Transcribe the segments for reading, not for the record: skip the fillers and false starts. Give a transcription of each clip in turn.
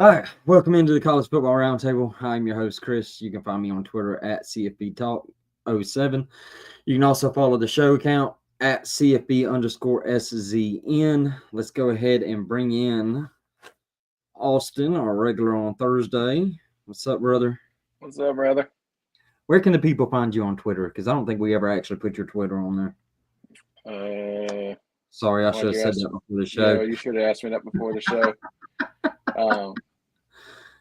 All right, welcome into the College Football Roundtable. I'm your host, Chris. You can find me on Twitter at CFB Talk 07. You can also follow the show account at CFB underscore SZN. Let's go ahead and bring in Austin, our regular on Thursday. What's up, brother? What's up, brother? Where can the people find you on Twitter? Because I don't think we ever actually put your Twitter on there. Uh, Sorry, I should why'd have you said ask? that before the Yeah, show. you should have asked me that before the show.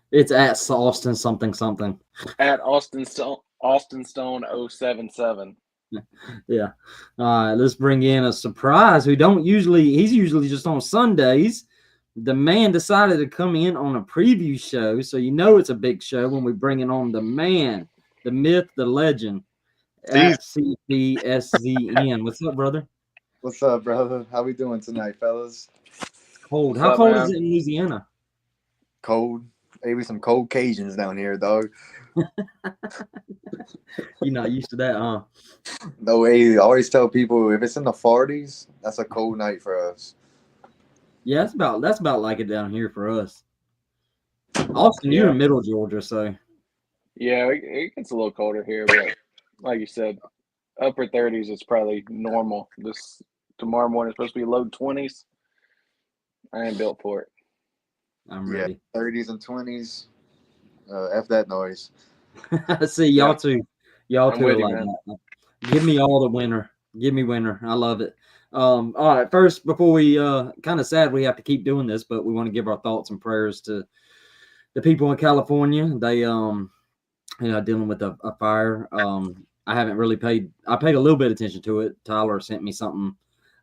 It's at Austin something something. At Austin Stone 077. Yeah. All right, let's bring in a surprise who don't usually, he's usually just on Sundays. The man decided to come in on a preview show, so you know it's a big show when we bring in on the man, the myth, the legend Jeez. at CBSZN. What's up, brother? What's up, brother? How we doing tonight, fellas? Cold. What's How up, cold is man? it in Louisiana? Cold. Maybe some cold Cajuns down here, dog. You're not used to that, huh? No way. I always tell people if it's in the 40s, that's a cold night for us. Yeah, that's about like it down here for us. Austin, you're Yeah, in middle Georgia, so yeah, it gets a little colder here, but like you said, upper 30s is probably normal. This tomorrow morning is supposed to be low 20s. I ain't built for it. I'm Yeah, ready. 30s and 20s. F that noise. See, Yeah, y'all I'm two are with you, like man. that. Give me all the winter. Give me winter. I love it. All right, first, before we kind of sad we have to keep doing this, but we want to give our thoughts and prayers to the people in California. They dealing with a fire. I haven't really paid a little bit of attention to it. Tyler sent me something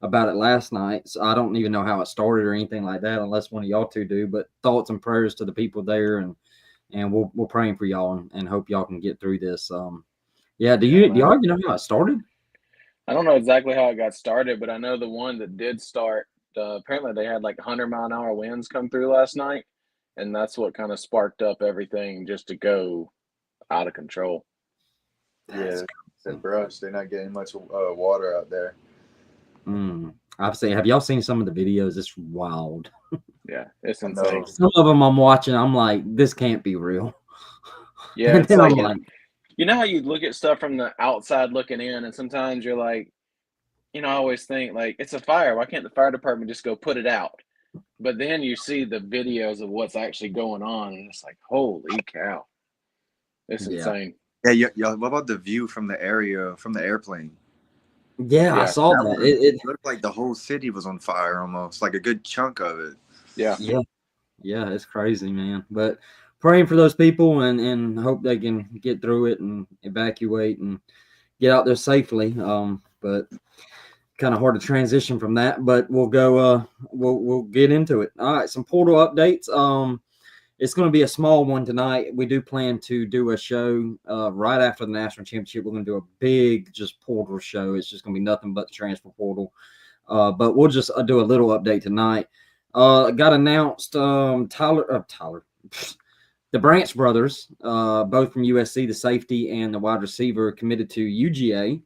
about it last night. So I don't even know how it started or anything like that, unless one of y'all two do. But thoughts and prayers to the people there, and we're praying for y'all and hope y'all can get through this. Yeah. Do Yeah, you do man. y'all even know how it started? I don't know exactly how it got started, but I know the one that did start. Apparently, they had like 100-mile-an-hour winds come through last night, and that's what kind of sparked up everything just to go out of control. That's Yeah, crazy. that brush. They're not getting much water out there. I've seen. Have y'all seen some of the videos? It's wild. Yeah, it's I insane. know. Some of them I'm watching. I'm like, this can't be real. Yeah, And it's then I'm like like, you know how you look at stuff from the outside looking in, and sometimes you're like, I always think like it's a fire. Why can't the fire department just go put it out? But then you see the videos of what's actually going on, and it's like, holy cow, it's yeah, insane. Yeah, y'all. What about the view from the area, from the airplane? yeah. I Yeah, saw That that. one looked like the whole city was on fire almost, like a good chunk of it. yeah, Yeah, yeah. It's crazy, man. But praying for those people and hope they can get through it and evacuate and get out there safely. But kind of hard to transition from that. But we'll go. We'll get into it. All right. Some portal updates. It's going to be a small one tonight. We do plan to do a show right after the national championship. We're going to do a big, just portal show. It's just going to be nothing but the transfer portal. But we'll just do a little update tonight. Got announced Tyler, the Branch brothers, both from USC, the safety and the wide receiver, committed to UGA.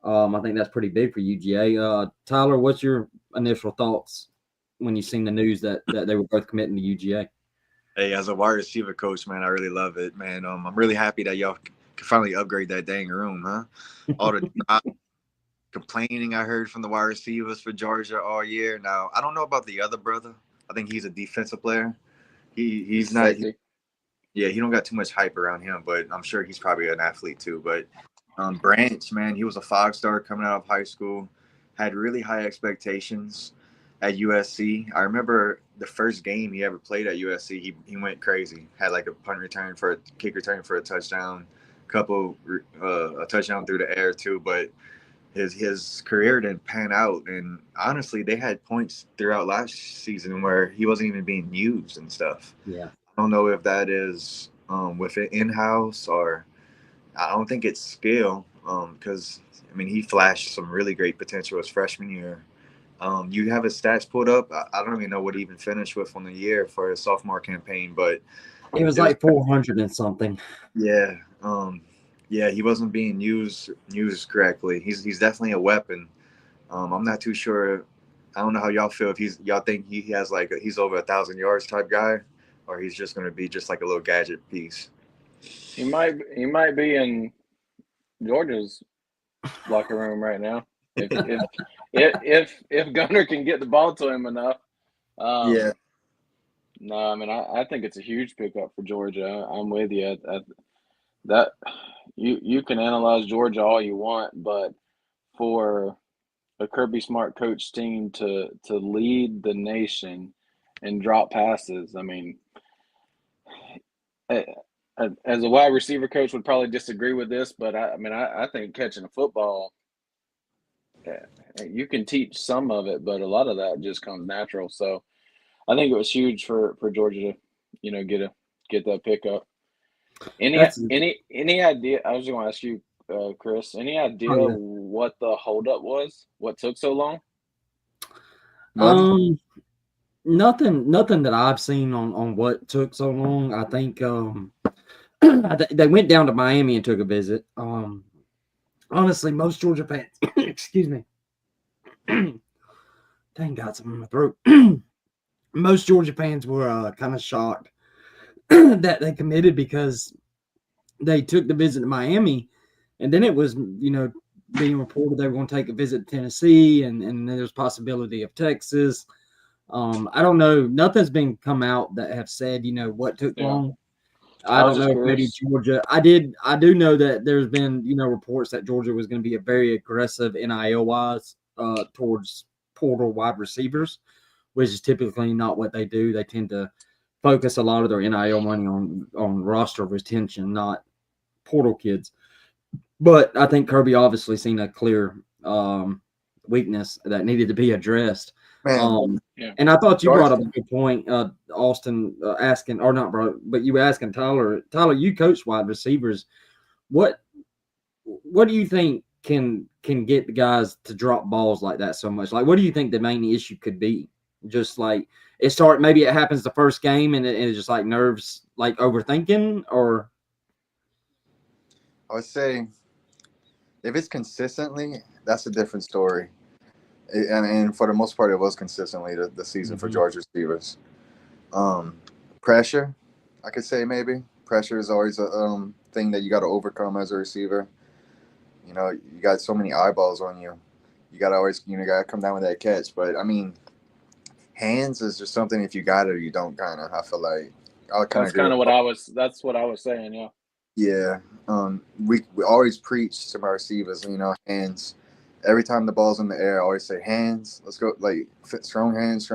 I think that's pretty big for UGA. Tyler, what's your initial thoughts when you seen the news that they were both committing to UGA? Hey, as a wide receiver coach, man, I really love it, man. I'm really happy that y'all can finally upgrade that dang room, huh? All the complaining I heard from the wide receivers for Georgia all year. Now, I don't know about the other brother. I think he's a defensive player. he's He's a not. safety. Yeah, he don't got too much hype around him, but I'm sure he's probably an athlete too. But Branch, man, he was a 5-star coming out of high school, had really high expectations at USC. I remember the first game he ever played at USC, he went crazy. Had like a punt return for a kick return for a touchdown, a touchdown through the air too. But his career didn't pan out, and honestly, they had points throughout last season where he wasn't even being used and stuff. Yeah. I don't know if that is with it in house, or I don't think it's skill because I mean he flashed some really great potential his freshman year. You have his stats pulled up. I don't even know what he even finished with on the year for his sophomore campaign, but It was it was like 400 and something. yeah, yeah. He wasn't being used correctly. He's definitely a weapon. I'm not too sure. I don't know how y'all feel if y'all think he has like he's over 1,000 yards type guy. or he's just going to be just like a little gadget piece. He might be in Georgia's locker room right now. If Gunner can get the ball to him enough. Yeah. No, I mean I think it's a huge pickup for Georgia. I'm with you. That you can analyze Georgia all you want, but for a Kirby Smart coach team to lead the nation and drop passes, I mean, as a wide receiver coach would probably disagree with this, but I think catching a football, you can teach some of it, but a lot of that just comes natural. So I think it was huge for Georgia to, get that pickup. Any idea? I was going to ask you, Chris. Any idea what the holdup was? What took so long? Nothing that I've seen on what took so long. I think they went down to Miami and took a visit. Honestly, most Georgia fans, excuse me, dang, got something in my throat. Most Georgia fans were kind of shocked that they committed because they took the visit to Miami, and then it was, being reported they were going to take a visit to Tennessee, and there's possibility of Texas. I don't know. Nothing's been come out that have said, what took long. I don't know if maybe Georgia. I do know that there's been, reports that Georgia was going to be a very aggressive NIL wise towards portal wide receivers, which is typically not what they do. They tend to focus a lot of their NIL money on roster retention, not portal kids. But I think Kirby obviously seen a clear weakness that needed to be addressed. And I thought you brought up a good point, Austin, asking, or not brought, but you asking Tyler. Tyler, you coach wide receivers. What do you think can get the guys to drop balls like that so much? Like, what do you think the main issue could be? Just like maybe it happens the first game and it's just like nerves, like overthinking, or? I would say if it's consistently, that's a different story. And for the most part, it was consistently the season for Georgia receivers. Pressure, I could say maybe. Pressure is always a thing that you got to overcome as a receiver. You got so many eyeballs on you. You got to always, got to come down with that catch. But, I mean, hands is just something if you got it or you don't, kind of. I feel like that's kind of that's what I was saying, yeah. Yeah. We always preach to my receivers, hands. Every time the ball's in the air, I always say hands. Let's go, like strong hands.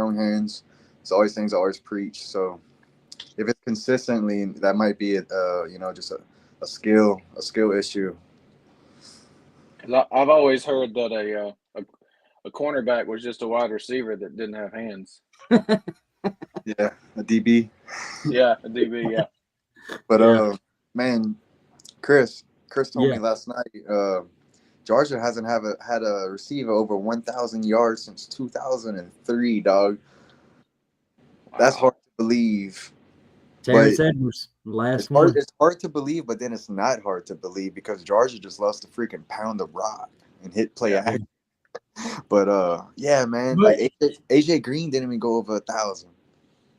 It's always things I always preach. So if it's consistently, that might be just a skill issue. I've always heard that a cornerback was just a wide receiver that didn't have hands. Yeah, a DB. Yeah, a DB. Yeah. But man, Chris told me last night. Georgia hasn't had a receiver over 1,000 yards since 2003, dog. Wow. That's hard to believe. Terrence Edwards, last one. It's hard to believe, but then it's not hard to believe because Georgia just loves to freaking pound the rock and hit play action. But man, like AJ Green didn't even go over 1,000.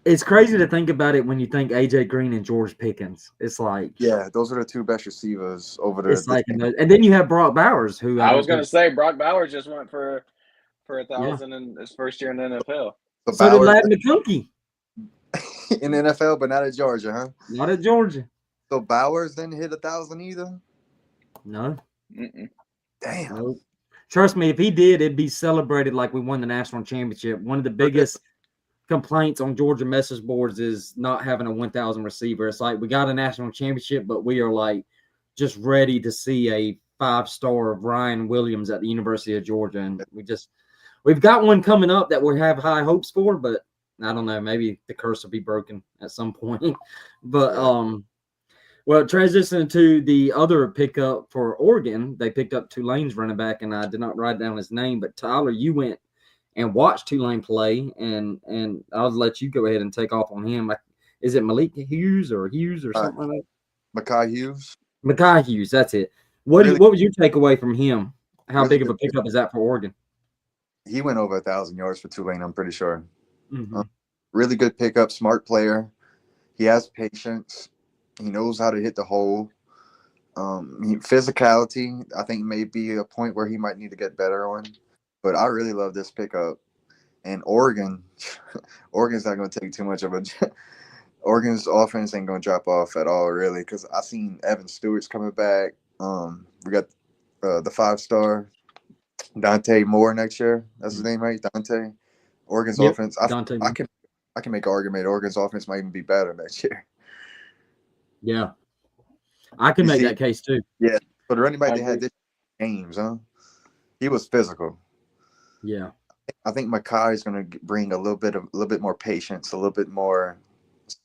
It's crazy to think about it when you think AJ Green and George Pickens. It's like those are the two best receivers over there. It's like, and then you have Brock Bowers, who I was going to say Brock Bowers just went for 1,000 in his first year in the NFL. So did Ladd McConkey in the NFL, but not at Georgia, huh? Not at Georgia. So Bowers didn't hit 1,000 either. No. Mm-mm. Damn. No. Trust me, if he did, it'd be celebrated like we won the national championship. One of the biggest complaints on Georgia message boards is not having a 1,000 receiver. It's like we got a national championship, but we are like just ready to see a 5-star of Ryan Williams at the University of Georgia, and we've got one coming up that we have high hopes for, but I don't know, maybe the curse will be broken at some point. But well, transitioning to the other pickup for Oregon, they picked up Tulane's running back, and I did not write down his name, but Tyler, you went and watch Tulane play, and I'll let you go ahead and take off on him. Is it Malik Hughes or something like that? Makai Hughes. Makai Hughes, that's it. What was your takeaway from him? How big of a pickup is that for Oregon? He went over 1,000 yards for Tulane, I'm pretty sure. Mm-hmm. Really good pickup, smart player. He has patience. He knows how to hit the hole. Physicality, I think, may be a point where he might need to get better on. But I really love this pickup. And Oregon, Oregon's not going to take too much of a. Oregon's offense ain't going to drop off at all, really, because I seen Evan Stewart's coming back. We got the 5-star Dante Moore next year. That's his name, right? Dante. Oregon's Yep, offense. Dante. I can make an argument. Oregon's offense might even be better next year. Yeah, I can You make see- that case too. Yeah, but the running back I they had agree. this games, huh? He was physical. Yeah, I think Makai is going to bring a little bit more patience, a little bit more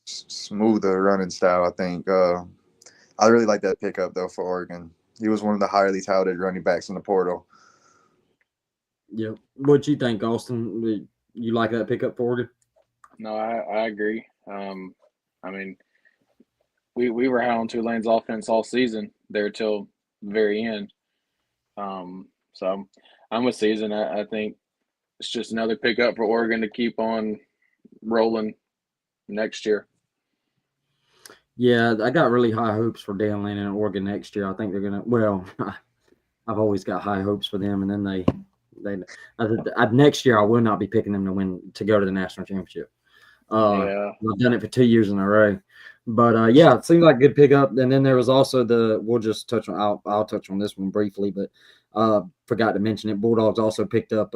smoother running style. I think. I really like that pickup though for Oregon. He was one of the highly touted running backs in the portal. yeah. What you think, Austin? You like that pickup for Oregon? No, I agree. I mean, we were high on Tulane's offense all season there till the very end. So I'm with Season. I think it's just another pickup for Oregon to keep on rolling next year. Yeah, I got really high hopes for Dan Lanning and Oregon next year. I think they're gonna. Well, I've always got high hopes for them, and then next year I will not be picking them to go to the national championship. Yeah. I've done it for 2 years in a row, but yeah, it seemed like a good pickup. And then there was also we'll just touch on. I'll touch on this one briefly, but forgot to mention it. Bulldogs also picked up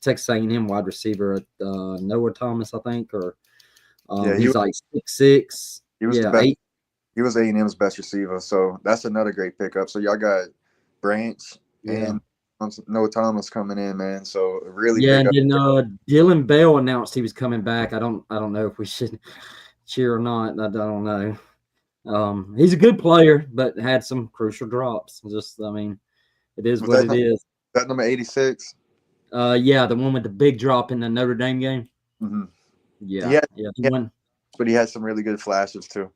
Texas A&M wide receiver Noah Thomas, I think, or Yeah, he's like 6'6". He was the best. He was A&M's best receiver, so that's another great pickup. So y'all got Branch and Noah Thomas coming in, man. So really yeah. big. And then Dylan Bell announced he was coming back. I don't know if we should cheer or not. I don't know. He's a good player, but had some crucial drops. I mean, it is what it is. That number 86. Yeah, the one with the big drop in the Notre Dame game. Mm-hmm. Yeah, But he had some really good flashes too.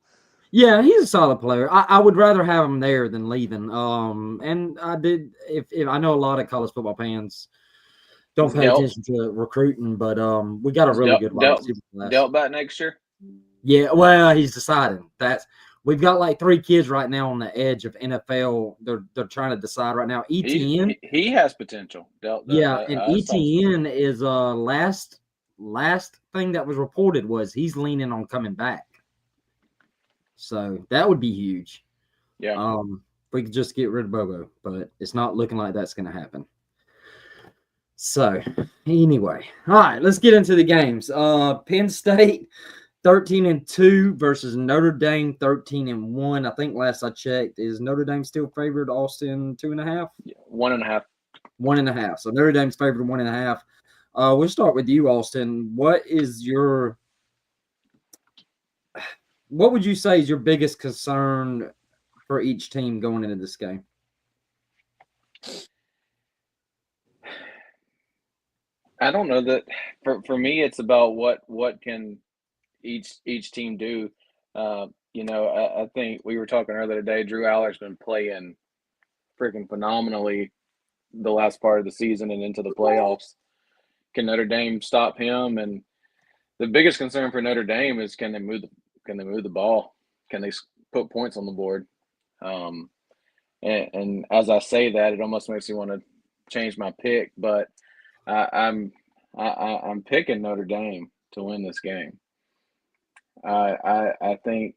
Yeah, he's a solid player. I would rather have him there than leaving. And I did. If I know a lot of college football fans don't pay attention to recruiting, but we got a really good wide receiver class. Dealt back next year. Yeah, well, he's deciding. We've got like 3 kids right now on the edge of NFL. They're trying to decide right now. ETN, he has potential. ETN is last thing that was reported was he's leaning on coming back. So that would be huge. Yeah. We could just get rid of Bobo, but it's not looking like that's going to happen. So anyway, all right, let's get into the games. Penn State 13-2 versus Notre Dame 13-1. I think last I checked, is Notre Dame still favored? Austin 2.5? Yeah, 1.5. 1.5. So Notre Dame's favored 1.5. We'll start with you, Austin. What would you say is your biggest concern for each team going into this game? I don't know that for me it's about what can each team do. I think we were talking earlier today, Drew Aller's been playing freaking phenomenally the last part of the season and into the playoffs. Can Notre Dame stop him? And the biggest concern for Notre Dame is can they move the ball? Can they put points on the board? And as I say that, it almost makes me want to change my pick, but I'm picking Notre Dame to win this game. I think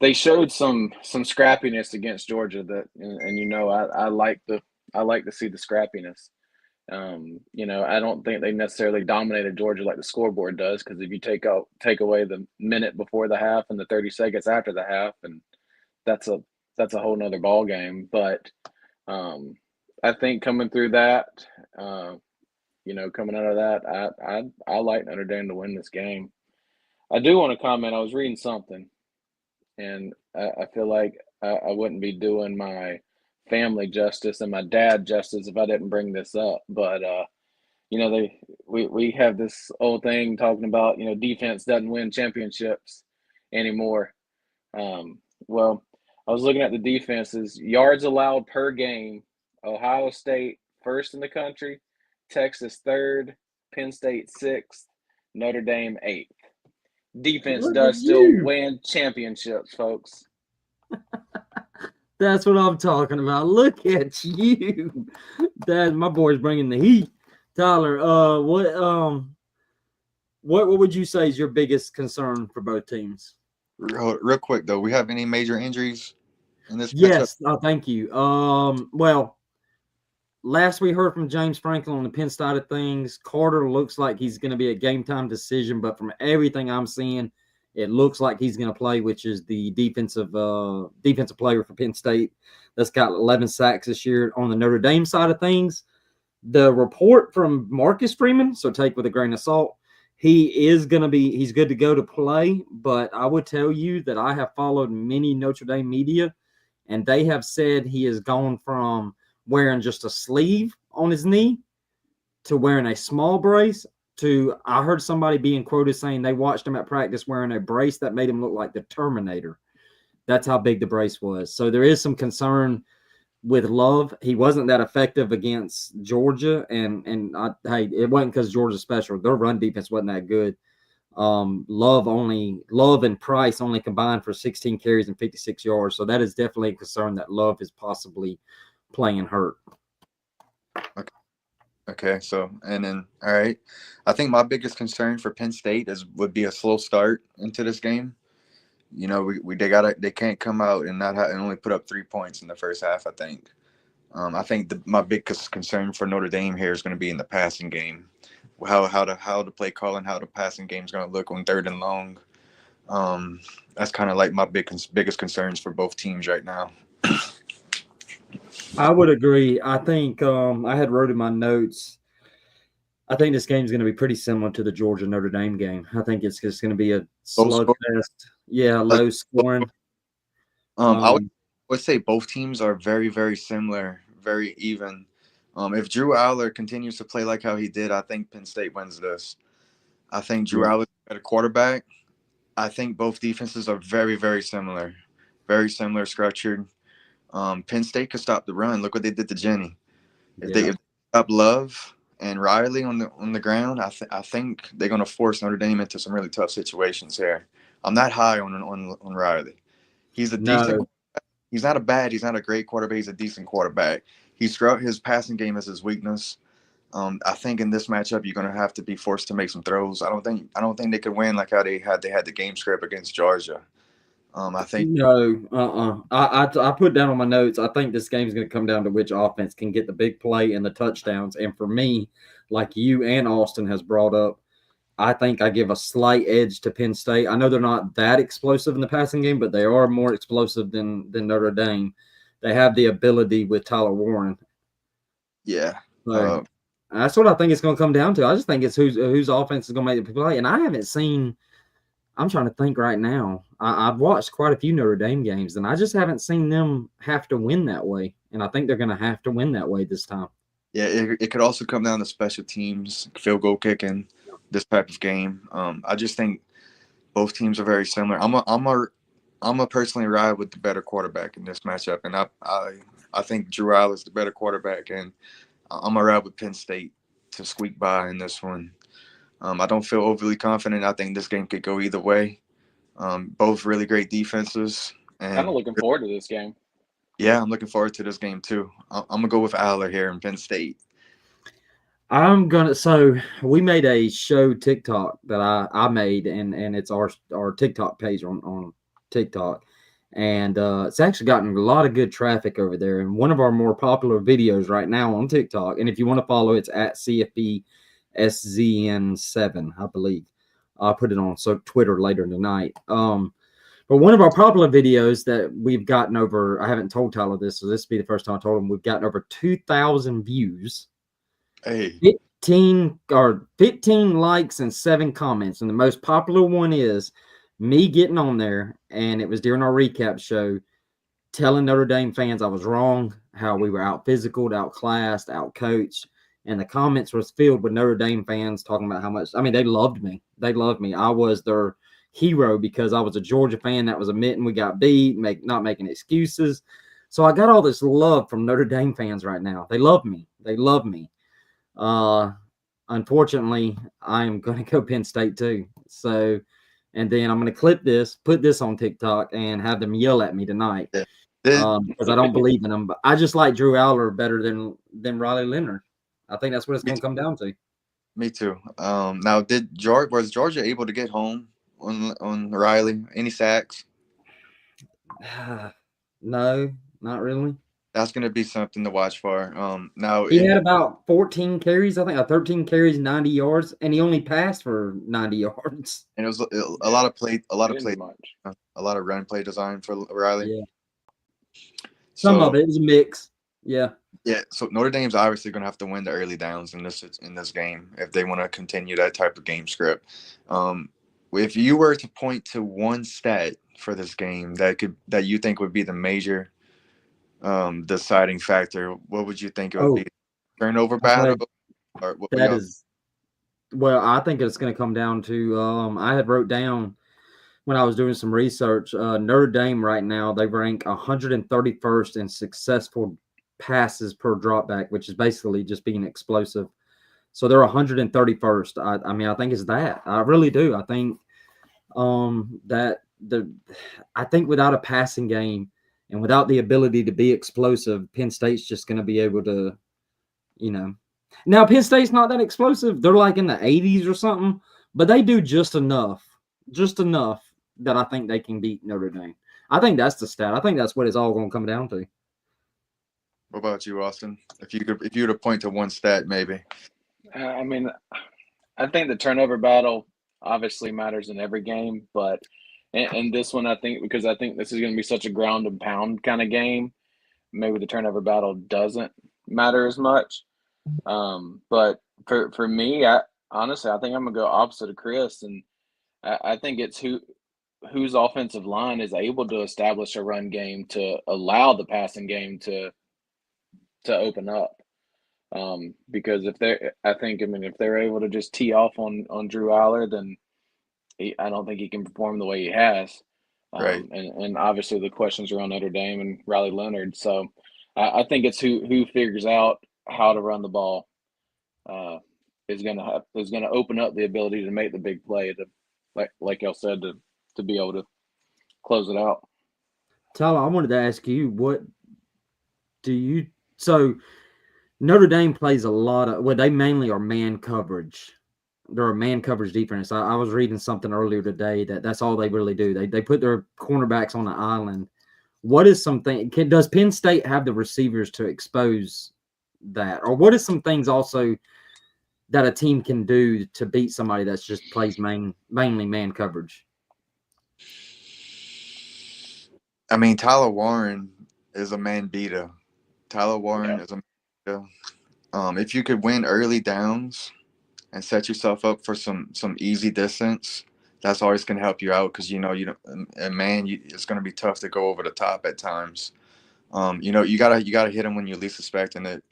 they showed some scrappiness against Georgia I like to see the scrappiness. I don't think they necessarily dominated Georgia like the scoreboard does, because if you take away the minute before the half and the 30 seconds after the half, and that's a whole nother ball game. But I think coming through that, coming out of that, I like Notre Dame to win this game. I do want to comment. I was reading something, and I feel like I wouldn't be doing my family justice and my dad justice if I didn't bring this up. But we have this old thing talking about defense doesn't win championships anymore. Well, I was looking at the defenses. Yards allowed per game: Ohio State first in the country, Texas third, Penn State sixth, Notre Dame eighth. defense Look does at still you. win championships, folks. That's what I'm talking about. Look at you. Dad, my boy's bringing the heat. Tyler, what would you say is your biggest concern for both teams? Real quick though, we have any major injuries in this matchup? Yes, thank you. Well, last we heard from James Franklin on the Penn side of things, Carter looks like he's going to be a game time decision, but from everything I'm seeing, it looks like he's going to play, which is the defensive player for Penn State that's got 11 sacks this year. On the Notre Dame side of things, the report from Marcus Freeman, so take with a grain of salt, he's good to go to play, but I would tell you that I have followed many Notre Dame media, and they have said he has gone from wearing just a sleeve on his knee to wearing a small brace to, I heard somebody being quoted saying they watched him at practice wearing a brace that made him look like the Terminator. That's how big the brace was. So there is some concern with Love. He wasn't that effective against Georgia, and hey, it wasn't because Georgia's special. Their run defense wasn't that good. Love and Price only combined for 16 carries and 56 yards. So that is definitely a concern that Love is possibly playing hurt. Okay, so and then all right, I think my biggest concern for Penn State would be a slow start into this game. You know, they can't come out and and only put up 3 points in the first half. I think my biggest concern for Notre Dame here is going to be in the passing game, how the play calling, how the passing game is going to look on 3rd and long. That's kind of like my biggest concerns for both teams right now. I would agree. I think I had wrote in my notes, I think this game is going to be pretty similar to the Georgia Notre Dame game. I think it's just going to be a slugfest. Yeah, low scoring. I would say both teams are very, very similar, very even. If Drew Aller continues to play like how he did, I think Penn State wins this. I think Drew Aller is a better quarterback. I think both defenses are very, very similar structured. Penn State could stop the run. Look what they did to Jenny. If they stop Love and Riley on the ground, I think they're going to force Notre Dame into some really tough situations here. I'm not high on Riley. He's a decent. He's not a great quarterback. He's a decent quarterback. His passing game is his weakness. I think in this matchup you're going to have to be forced to make some throws. I don't think they could win like how they had the game script against Georgia. I think no. I put down on my notes. I think this game is going to come down to which offense can get the big play and the touchdowns. And for me, like you and Austin has brought up, I think I give a slight edge to Penn State. I know they're not that explosive in the passing game, but they are more explosive than Notre Dame. They have the ability with Tyler Warren. Yeah. So that's what I think it's going to come down to. I just think it's whose offense is going to make the play. And I haven't seen – I'm trying to think right now. I've watched quite a few Notre Dame games, and I just haven't seen them have to win that way. And I think they're going to have to win that way this time. Yeah, it could also come down to special teams, field goal kicking, this type of game. I just think both teams are very similar. I'm a personally ride with the better quarterback in this matchup, and I think Drew Aller is the better quarterback, and I'm a ride with Penn State to squeak by in this one. I don't feel overly confident. I think this game could go either way. Both really great defenses. Kind of looking forward to this game. Yeah, I'm looking forward to this game too. I'm gonna go with Aller here in Penn State. So we made a show TikTok that I made, and it's our TikTok page on TikTok, and it's actually gotten a lot of good traffic over there. And one of our more popular videos right now on TikTok, and if you want to follow, it's at CFBSZN7, I believe. I'll put it on Twitter later tonight. But one of our popular videos that we've gotten over, I haven't told Tyler this, so this will be the first time I told him, we've gotten over 2,000 views. Hey. 15 likes and 7 comments. And the most popular one is me getting on there, and it was during our recap show, telling Notre Dame fans I was wrong, how we were out-physicaled, outclassed, out-coached. And the comments was filled with Notre Dame fans talking about how much, I mean, they loved me. They loved me. I was their hero because I was a Georgia fan that was admitting we got beat, not making excuses. So I got all this love from Notre Dame fans right now. They love me. They love me. Unfortunately, I am going to go Penn State too. So, and then I'm going to clip this, put this on TikTok, and have them yell at me tonight because I don't believe in them. But I just like Drew Aller better than Riley Leonard. I think that's what it's going to come down to. Me too. Now, was Georgia able to get home on Riley? Any sacks? No, not really. That's going to be something to watch for. Now He had about 14 carries, I think, 13 carries, 90 yards, and he only passed for 90 yards. And it was a lot of run play design for Riley. Yeah. Some of it was a mix. Yeah. Yeah. So Notre Dame's obviously going to have to win the early downs in this game if they want to continue that type of game script. If you were to point to one stat for this game that you think would be the major deciding factor, what would you think it would be? Turnover battle? Well, I think it's going to come down to I had wrote down when I was doing some research, Notre Dame right now, they rank 131st in successful passes per dropback, which is basically just being explosive. So they're 131st. I mean, I think it's that. I really do. I think I think without a passing game and without the ability to be explosive, Penn State's just going to be able to, Now, Penn State's not that explosive. They're like in the 80s or something, but they do just enough that I think they can beat Notre Dame. I think that's the stat. I think that's what it's all going to come down to. What about you, Austin? If you were to point to one stat, maybe. I mean, I think the turnover battle obviously matters in every game, but in this one, I think because I think this is going to be such a ground and pound kind of game, maybe the turnover battle doesn't matter as much. But for me, honestly, I think I'm gonna go opposite of Chris, and I think it's whose offensive line is able to establish a run game to allow the passing game to open up. Because if they're able to just tee off on Drew Aller, then I don't think he can perform the way he has. Right. And obviously the questions are on Notre Dame and Riley Leonard. So I think it's who figures out how to run the ball is gonna open up the ability to make the big play like y'all said to be able to close it out. Tyler, I wanted to ask you, so Notre Dame plays a lot of, they mainly are man coverage. They're a man coverage defense. I was reading something earlier today that's all they really do. They put their cornerbacks on the island. What is something, does Penn State have the receivers to expose that? Or what is some things also that a team can do to beat somebody that's just plays mainly man coverage? I mean, Tyler Warren is a man beater. Tyler Warren is a man beater. If you could win early downs and set yourself up for some easy distance, that's always going to help you out because it's going to be tough to go over the top at times. You gotta hit him when you're least expecting it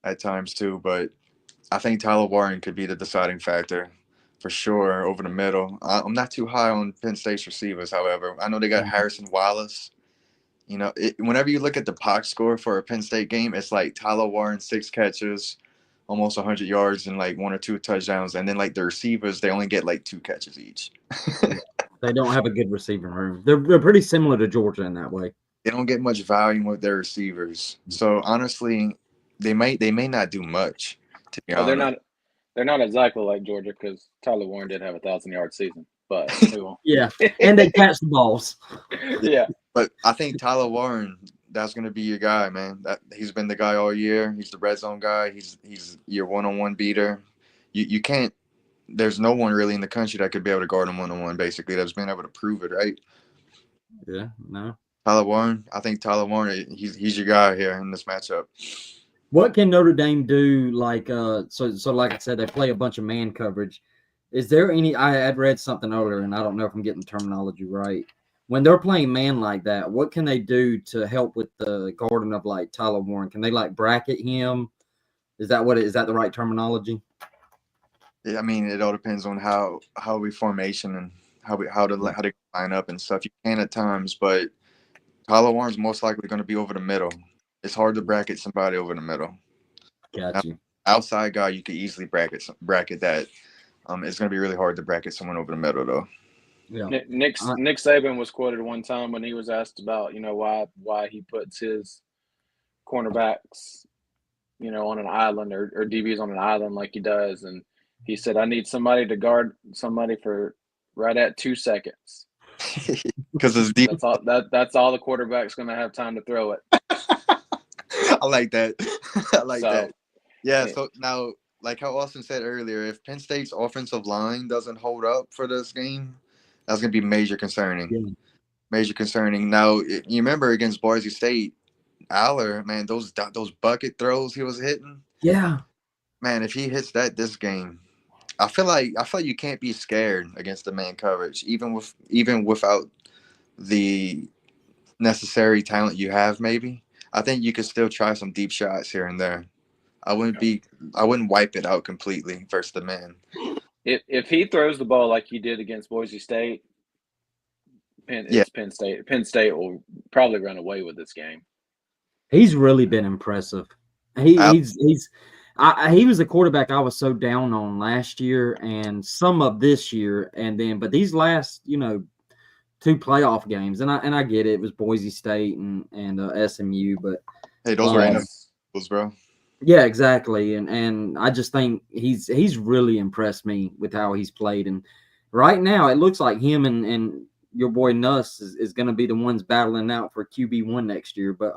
at times too. But I think Tyler Warren could be the deciding factor for sure over the middle. I'm not too high on Penn State's receivers, however. I know they got Harrison Wallace. Whenever you look at the box score for a Penn State game, it's like Tyler Warren, 6 catches, almost 100 yards, and like 1 or 2 touchdowns. And then like the receivers, they only get like 2 catches each. They don't have a good receiving room. They're pretty similar to Georgia in that way. They don't get much volume with their receivers. So honestly, they may not do much. To be honest, they're not exactly like Georgia because Tyler Warren did have a 1,000-yard season, but yeah, and they catch the balls. Yeah, but I think Tyler Warren, that's going to be your guy, man. He's been the guy all year. He's the red zone guy. He's your one-on-one beater. You can't. There's no one really in the country that could be able to guard him one-on-one. Basically, that's been able to prove it, right? Yeah, no. Tyler Warren. I think Tyler Warren. He's your guy here in this matchup. What can Notre Dame do? Like, so like I said, they play a bunch of man coverage. Is there any? I had read something earlier, and I don't know if I'm getting the terminology right. When they're playing man like that, what can they do to help with the guarding of like Tyler Warren? Can they like bracket him? Is that the right terminology? Yeah, I mean, it all depends on how we formation and how to line up and stuff. You can at times, but Tyler Warren's most likely going to be over the middle. It's hard to bracket somebody over the middle. Got you. Outside guy, you could easily bracket that. It's going to be really hard to bracket someone over the middle, though. Yeah. Nick I- Nick Saban was quoted one time when he was asked about why he puts his cornerbacks on an island or DBs on an island like he does, and he said, "I need somebody to guard somebody for right at 2 seconds. Because it's deep. That's all the quarterback's going to have time to throw it." I like that. I like So, that. Yeah. yeah. So now, like how Austin said earlier, if Penn State's offensive line doesn't hold up for this game, that's going to be major concerning. Yeah. Major concerning. Now, you remember against Boise State, Aller, man, those bucket throws he was hitting. Yeah. Man, if he hits that this game, I feel like you can't be scared against the man coverage, even without the necessary talent you have. Maybe I think you could still try some deep shots here and there. I wouldn't wipe it out completely versus the man. If he throws the ball like he did against Boise State, it's Penn State. Penn State will probably run away with this game. He's really been impressive. He was a quarterback I was so down on last year and some of this year, but these last 2 playoff games, and I get it was Boise State and SMU, but hey, those were NFLs, bro. Yeah, exactly, and I just think he's really impressed me with how he's played, and right now it looks like him and your boy Nuss is going to be the ones battling out for QB1 next year. But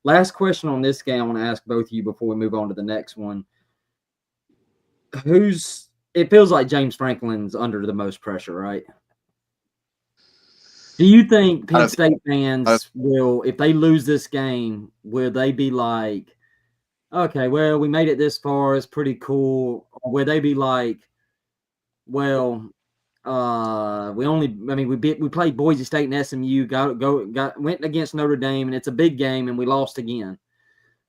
last question on this game, I want to ask both of you before we move on to the next one. It feels like James Franklin's under the most pressure, right? Do you think Penn State fans will, if they lose this game, will they be like, okay, well, we made it this far, it's pretty cool? Or will they be like, well, we played Boise State and SMU, went against Notre Dame, and it's a big game, and we lost again.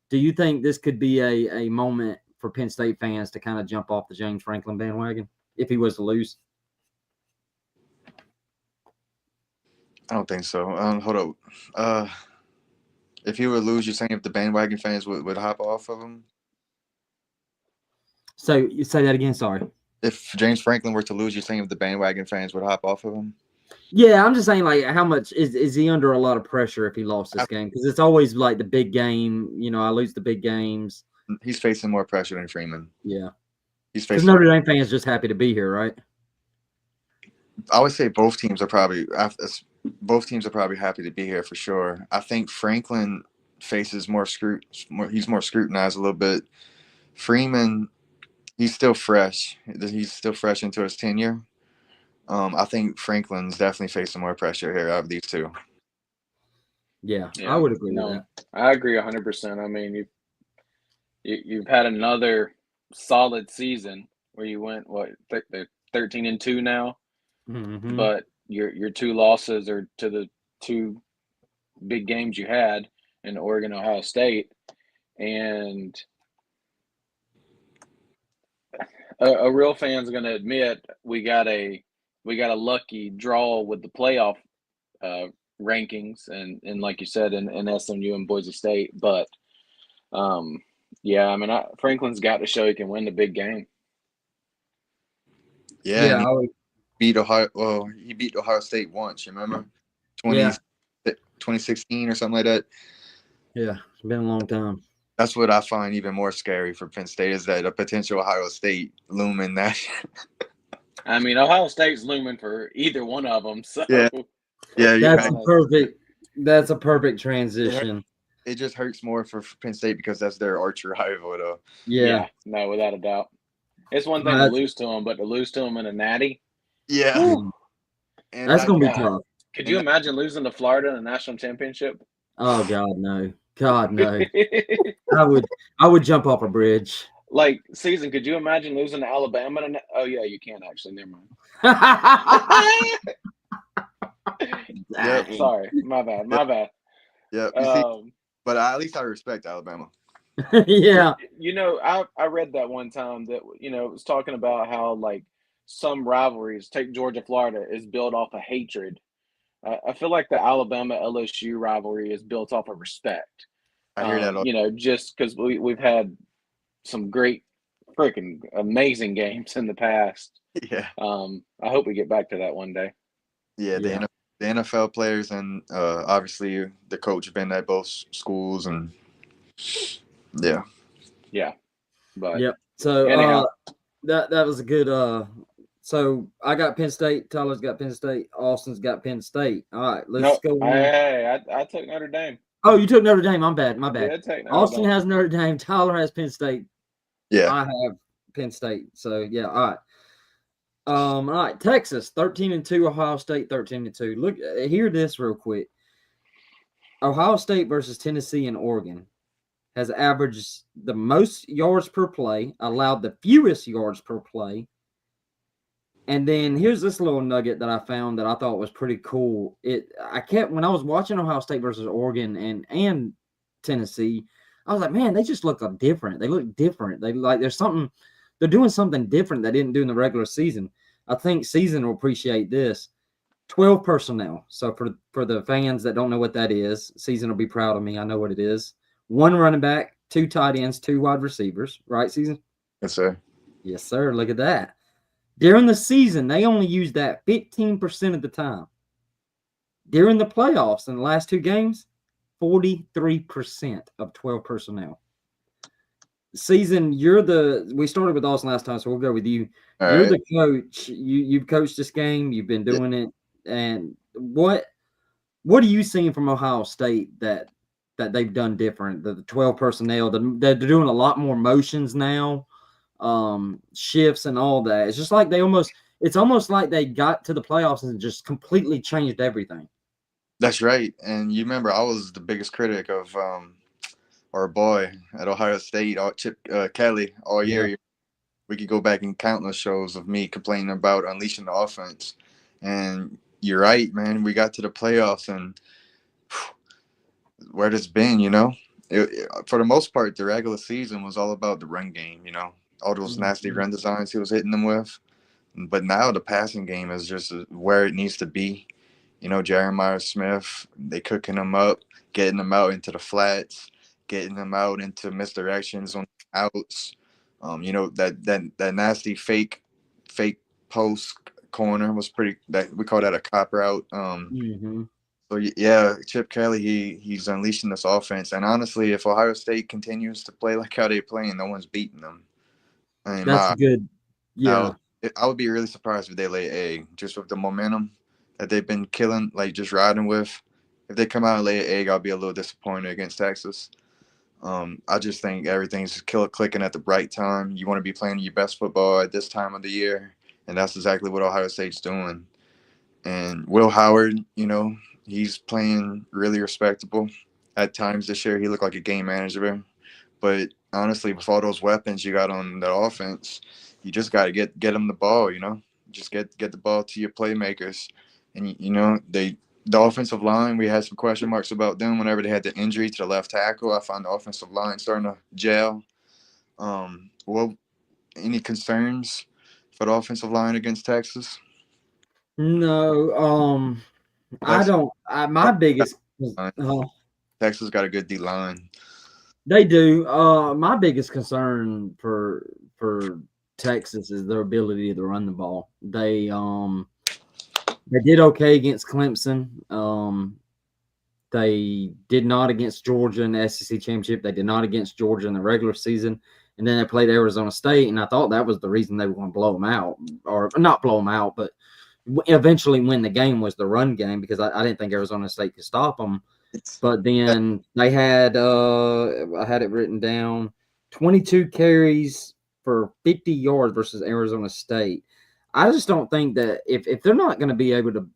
Do you think this could be a moment for Penn State fans to kind of jump off the James Franklin bandwagon if he was to lose? I don't think so. Hold up. If he would lose, you're saying if the bandwagon fans would hop off of him? So you say that again, sorry. If James Franklin were to lose, you're saying if the bandwagon fans would hop off of him? Yeah, I'm just saying, like, how much is he under a lot of pressure if he lost this game? Because it's always like the big game. I lose the big games. He's facing more pressure than Freeman. Yeah. He's facing. Notre Dame fans just happy to be here, right? I would say both teams are probably happy to be here for sure. I think Franklin faces more he's more scrutinized a little bit. Freeman, he's still fresh. He's still fresh into his tenure. I think Franklin's definitely facing more pressure here out of these two. Yeah, I would agree with that. I agree 100%. I mean, you've had another solid season where you went 13-2 now, but your 2 losses are to the 2 big games you had in Oregon, Ohio State, and a real fan's going to admit we got a lucky draw with the playoff rankings and like you said in SMU and Boise State, but yeah, I mean Franklin's got to show he can win the big game. Yeah, he beat Ohio. Well, he beat Ohio State once. You remember, 2016 or something like that. Yeah, it's been a long time. That's what I find even more scary for Penn State is that a potential Ohio State looming that. I mean, Ohio State's looming for either one of them. So yeah, that's a perfect transition. It just hurts more for Penn State because that's their arch rival, though. Yeah, no, without a doubt. It's one thing to lose to them, but to lose to them in a natty. Yeah, and that's gonna be tough. Could you imagine losing to Florida in the national championship? Oh God, no! God, no! I would jump off a bridge. Like, Season, could you imagine losing to Alabama? Oh yeah, you can actually. Never mind. Yep. Sorry, my bad. Yeah, but at least I respect Alabama. Yeah. I read that one time that it was talking about how like some rivalries, take Georgia Florida, is built off of hatred. I feel like the Alabama LSU rivalry is built off of respect. I hear that. Just because we've had some great, freaking amazing games in the past. Yeah. I hope we get back to that one day. Yeah, Yeah. the NFL players and obviously the coach been at both schools and yeah. Yeah, but Yep. So anyhow, that was a good so I got Penn State, Tyler's got Penn State, Austin's got Penn State. All right, let's no, go on. I took Notre Dame. Oh, you took Notre Dame. I'm bad. My I bad. did take Notre Austin Dame. has Notre Dame. Tyler has Penn State. Yeah. I have Penn State. So yeah, all right. All right. Texas 13-2, Ohio State 13-2. Look, hear this real quick. Ohio State versus Tennessee and Oregon has averaged the most yards per play, allowed the fewest yards per play. And then here's this little nugget that I found that I thought was pretty cool. When I was watching Ohio State versus Oregon and Tennessee, I was like, man, they just look different. They look different. They're doing something different they didn't do in the regular season. I think season will appreciate this. 12 personnel. So for the fans that don't know what that is, season will be proud of me. I know what it is. 1 running back, 2 tight ends, 2 wide receivers. Right, season? Yes, sir. Yes, sir. Look at that. During the season, they only use that 15% of the time. During the playoffs in the last 2 games, 43% of 12 personnel. Season, we started with Austin last time, so we'll go with you. You're the coach. You've coached this game. You've been doing it. And what are you seeing from Ohio State that they've done different? The 12 personnel, they're doing a lot more motions now. Shifts and all that. It's just like it's almost like they got to the playoffs and just completely changed everything. That's right. And you remember I was the biggest critic of our boy at Ohio State, Chip Kelly, all year. Yeah. We could go back and countless shows of me complaining about unleashing the offense. And you're right, man. We got to the playoffs and where it's been, for the most part, the regular season was all about the run game, all those nasty run designs he was hitting them with. But now the passing game is just where it needs to be. Jeremiah Smith, they cooking him up, getting him out into the flats, getting him out into misdirections on outs. That nasty fake post corner was that we call that a cop route. So yeah, Chip Kelly, he's unleashing this offense. And honestly, if Ohio State continues to play like how they're playing, no one's beating them. I mean, that's good. Yeah. Now, I would be really surprised if they lay an egg, just with the momentum that they've been killing, like just riding with. If they come out and lay an egg, I'll be a little disappointed against Texas. I just think everything's clicking at the right time. You want to be playing your best football at this time of the year, and that's exactly what Ohio State's doing. And Will Howard, he's playing really respectable. At times this year, he looked like a game manager. But honestly, with all those weapons you got on the offense, you just got to get them the ball, Just get the ball to your playmakers. And, the offensive line, we had some question marks about them whenever they had the injury to the left tackle. I found the offensive line starting to gel. Any concerns for the offensive line against Texas? No, I don't. My biggest. Texas got a good D line. They do. My biggest concern for Texas is their ability to run the ball. They did okay against Clemson. They did not against Georgia in the SEC championship. They did not against Georgia in the regular season. And then they played Arizona State, and I thought that was the reason they were going to blow them out, or not blow them out, but eventually win the game was the run game, because I didn't think Arizona State could stop them. But then they had, I had it written down, 22 carries for 50 yards versus Arizona State. I just don't think that if they're not going to be able to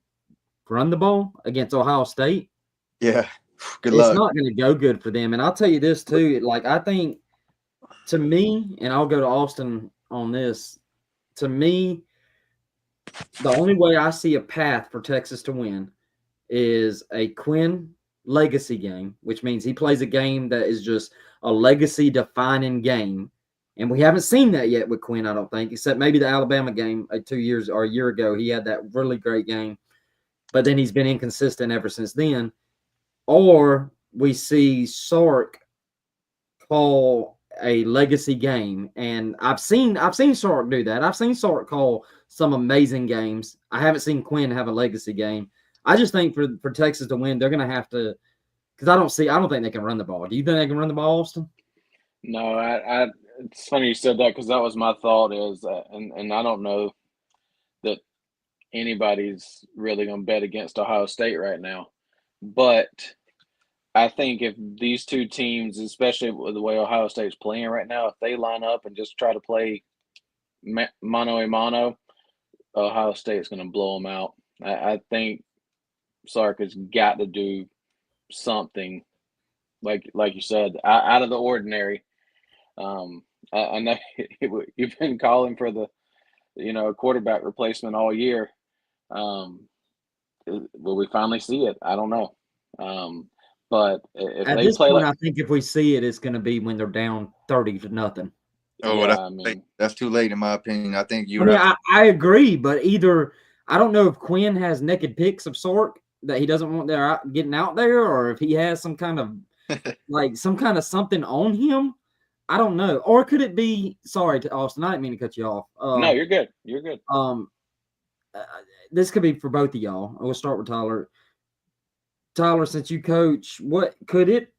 run the ball against Ohio State, good luck. It's not going to go good for them. And I'll tell you this too, I think, to me, and I'll go to Austin on this, to me, the only way I see a path for Texas to win is a Quinn legacy game, which means he plays a game that is just a legacy-defining game. And we haven't seen that yet with Quinn, I don't think, except maybe the Alabama game 2 years or a year ago. He had that really great game, but then he's been inconsistent ever since then. Or we see Sark call a legacy game, and I've seen Sark do that. I've seen Sark call some amazing games. I haven't seen Quinn have a legacy game. I just think for Texas to win, they're going to have to, because I don't think they can run the ball. Do you think they can run the ball, Austin? No, it's funny you said that because that was my thought is, and I don't know that anybody's really going to bet against Ohio State right now, but I think if these two teams, especially with the way Ohio State's playing right now, if they line up and just try to play mano a mano, Ohio State's going to blow them out. I think Sark has got to do something, like you said, out of the ordinary. I know you've been calling for the, quarterback replacement all year. Will we finally see it? I don't know. But if at they this play point, like, I think if we see it, it's going to be when they're down 30-0. Oh, yeah, that's too late in my opinion. I think I agree, but either I don't know if Quinn has naked pics of Sark that he doesn't want there getting out there, or if he has some kind of something on him. I don't know. Or could it be? Sorry, to Austin, I didn't mean to cut you off. no, you're good. You're good. This could be for both of y'all. We'll start with Tyler. Tyler, since you coach, what could it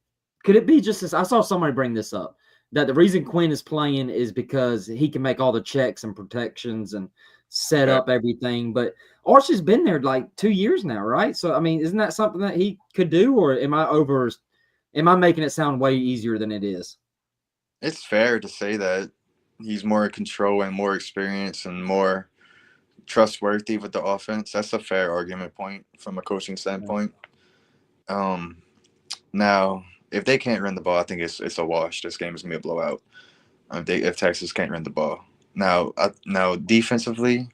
be? Just as I saw somebody bring this up, that the reason Quinn is playing is because he can make all the checks and protections and set up everything. But Archie's been there like 2 years now, right? So I mean, isn't that something that he could do, or am I making it sound way easier than it is? It's fair to say that he's more in control and more experienced and more trustworthy with the offense. That's a fair argument point from a coaching standpoint. Now, if they can't run the ball, I think it's a wash. This game is gonna be a blowout. If Texas can't run the ball. Now defensively,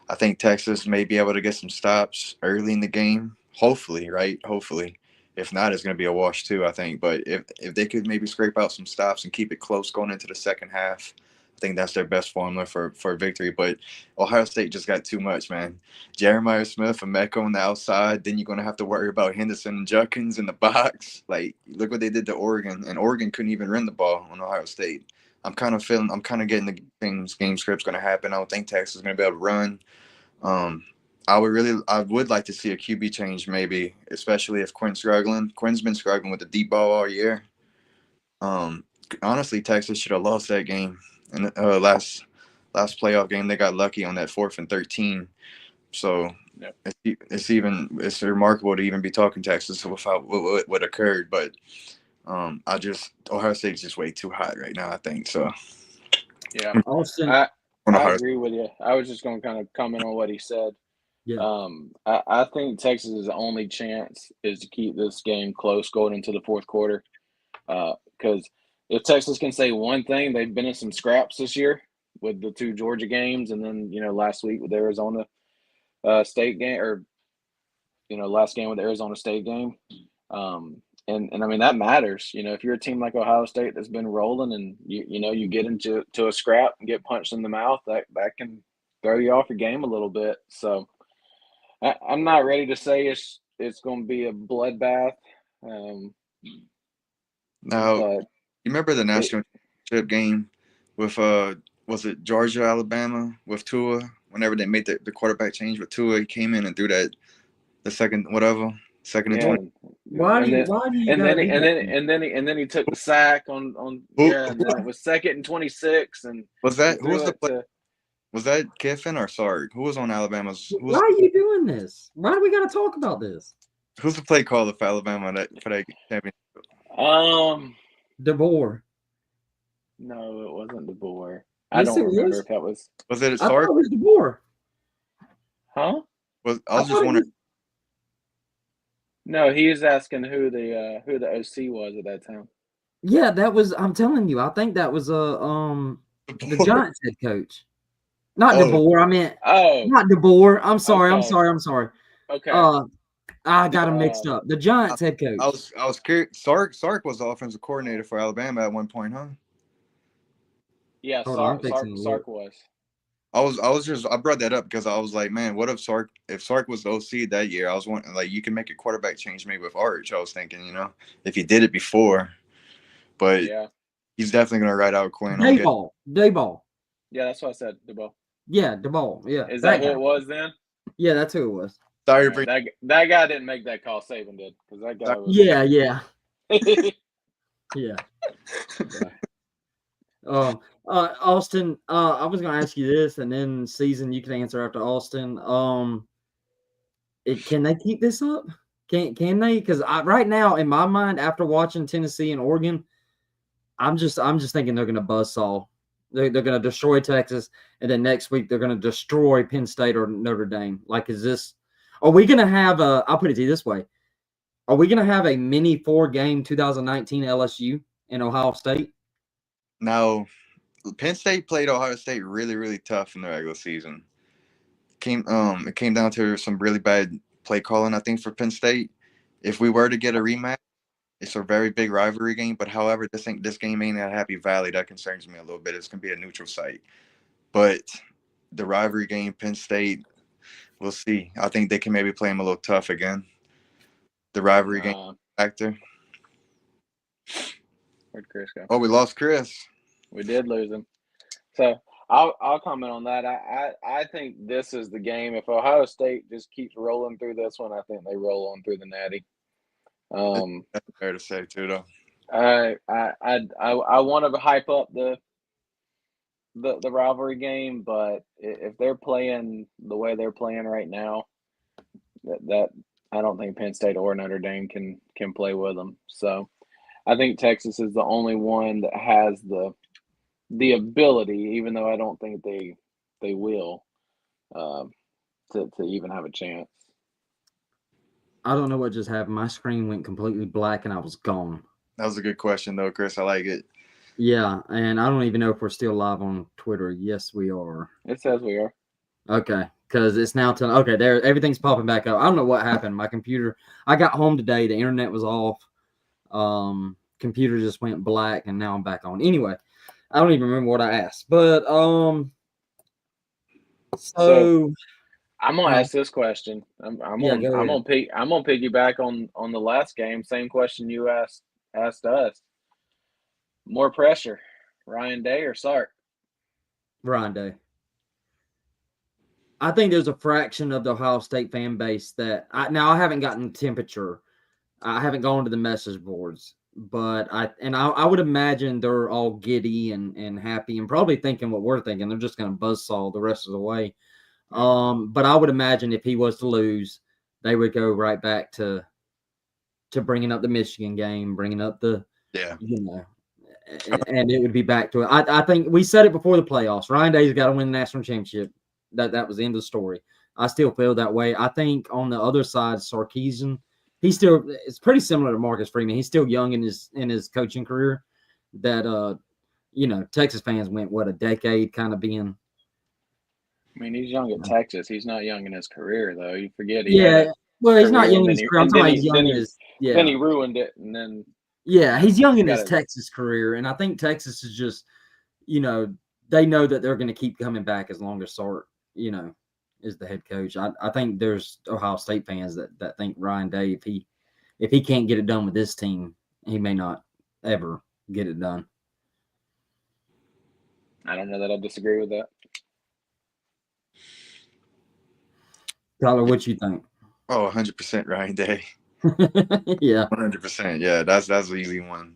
I think Texas may be able to get some stops early in the game. Hopefully, right? Hopefully. If not, it's going to be a wash too, I think. But if they could maybe scrape out some stops and keep it close going into the second half, I think that's their best formula for victory. But Ohio State just got too much, man. Jeremiah Smith and Mecca on the outside. Then you're going to have to worry about Henderson and Judkins in the box. Like, look what they did to Oregon. And Oregon couldn't even run the ball on Ohio State. I'm kind of getting the game script's going to happen. I don't think Texas is going to be able to run. I would like to see a QB change maybe, especially if Quinn's struggling. Quinn's been struggling with the deep ball all year. Honestly, Texas should have lost that game. In the last playoff game, they got lucky on that 4th and 13. So it's remarkable to even be talking Texas without what occurred. But Ohio State's just way too hot right now, I think. So yeah, Austin, I agree with you. I was just going to kind of comment on what he said. Yeah. I think Texas's only chance is to keep this game close going into the fourth quarter. Because if Texas can say one thing, they've been in some scraps this year with the 2 Georgia games, and then last week with the Arizona State game, or last game with the Arizona State game. And I mean that matters. If you're a team like Ohio State that's been rolling, and you get into a scrap and get punched in the mouth, that can throw you off your game a little bit. So I'm not ready to say it's going to be a bloodbath. Now, you remember the national championship game with was it Georgia, Alabama with Tua? Whenever they made the quarterback change with Tua, he came in and threw the second and 20. Why do you and then he took the sack on and then it was 2nd and 26, and was that Kiffin or Sark? Who was on Alabama's? Why are you doing this? Why do we got to talk about this? Who's the play caller for Alabama for that championship? DeBoer. No, it wasn't DeBoer. Yes, I don't remember if that was. Was it I Sark? thought it was DeBoer. Huh? I was just wondering. No, he was asking who the OC was at that time. Yeah, that was. I'm telling you, I think that was the Giants head coach. Not DeBoer. I meant not DeBoer. I'm sorry. Okay. I'm sorry. Okay. I got him mixed up. The Giants head coach. I was curious. Sark was the offensive coordinator for Alabama at one point, huh? Yeah, Sark was. I brought that up because I was like, man, what if Sark was the OC that year? I was wondering, like, you can make a quarterback change maybe with Arch. I was thinking, if you did it before, but yeah, He's definitely going to ride out Quinn. I'm good. Dayball. Yeah, that's what I said. DeBall. Yeah, DeBall. Yeah. Is that who guy. it was then? Yeah, that's who it was. Sorry, that guy didn't make that call. Saban did, because that guy was. Yeah. Austin, I was going to ask you this, and then Season, you can answer after Austin. Can they keep this up? Can they? Because right now, in my mind, after watching Tennessee and Oregon, I'm just thinking they're going to buzzsaw. They're going to destroy Texas, and then next week they're going to destroy Penn State or Notre Dame. Like, are we going to have I'll put it to you this way. Are we going to have a mini 4-game 2019 LSU in Ohio State? No. Penn State played Ohio State really, really tough in the regular season. It came down to some really bad play calling, I think, for Penn State. If we were to get a rematch, it's a very big rivalry game. But however, this game ain't at Happy Valley. That concerns me a little bit. It's gonna be a neutral site. But the rivalry game, Penn State, we'll see. I think they can maybe play them a little tough again. The rivalry game factor. Where'd Chris go? Oh, we lost Chris. We did lose him. So I'll comment on that. I think this is the game. If Ohio State just keeps rolling through this one, I think they roll on through the Natty. That's fair to say too, though. I want to hype up the rivalry game, but if they're playing the way they're playing right now, that I don't think Penn State or Notre Dame can play with them. So I think Texas is the only one that has the ability, even though I don't think they will, to even have a chance. I don't know what just happened. My screen went completely black and I was gone. That was a good question, though, Chris. I like it. Yeah, and I don't even know if we're still live on Twitter. Yes, we are. It says we are. Okay, because it's now okay, there, everything's popping back up. I don't know what happened. My computer, I got home today. The internet was off. Computer just went black, and now I'm back on. Anyway, I don't even remember what I asked. But, so I'm gonna ask this question. I'm gonna piggyback on the last game. Same question you asked us. More pressure, Ryan Day or Sark? Ryan Day. I think there's a fraction of the Ohio State fan base that I haven't gotten temperature. I haven't gone to the message boards, but I would imagine they're all giddy and happy and probably thinking what we're thinking. They're just going to buzzsaw the rest of the way. But I would imagine if he was to lose, they would go right back to bringing up the Michigan game, bringing up and it would be back to it. I think we said it before the playoffs. Ryan Day's got to win the national championship. That was the end of the story. I still feel that way. I think on the other side, Sarkisian, it's pretty similar to Marcus Freeman. He's still young in his coaching career. That Texas fans went a decade kind of being. I mean, he's young at Texas. He's not young in his career, though. You forget. He's not young in his career. I'm talking about he's young in his. Yeah. Then he ruined it, and then. Yeah, he's young in his Texas career, and I think Texas is just, they know that they're going to keep coming back as long as Sark, is the head coach. I think there's Ohio State fans that think Ryan Day, if he can't get it done with this team, he may not ever get it done. I don't know that I disagree with that. Tyler, what you think? Oh, 100% Ryan Day. Yeah. 100%. Yeah, that's the easy one.